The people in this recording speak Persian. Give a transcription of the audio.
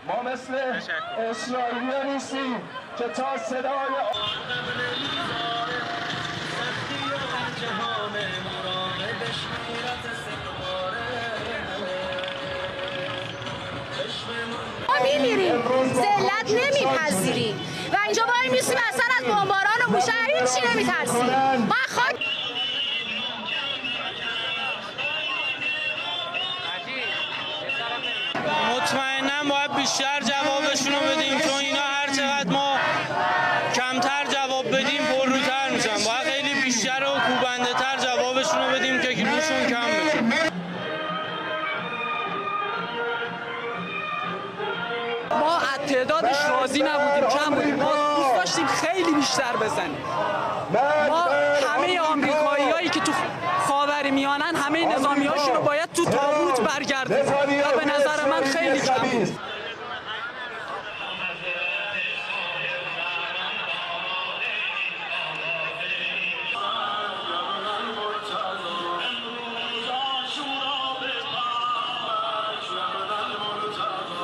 ما مثل اسرائیلی‌ها نیستیم که تا صدای ما میمیریم، ذلت نمیپذیریم و اینجا وای میسیم اصلا از بمباران و موشک هیچی نمیترسیم. ما خاک مطمئناً باید بیشتر جوابشون رو بدیم، چون اینا هر چقدر ما کمتر جواب بدیم پرروتر میشن. باید خیلی بیشتر و کوبنده تر جوابشون رو بدیم که روشون کم بشه. ما از تعدادش راضی نبودیم، کم بودیم. ما دوست داشتیم خیلی بیشتر بزنیم. ما همه آمریکایی‌هایی که تو خاورمیانه‌ن همه نظامی‌هاشون رو باید تو تابوت برگردونیم و به نظر من خیلی کم بود.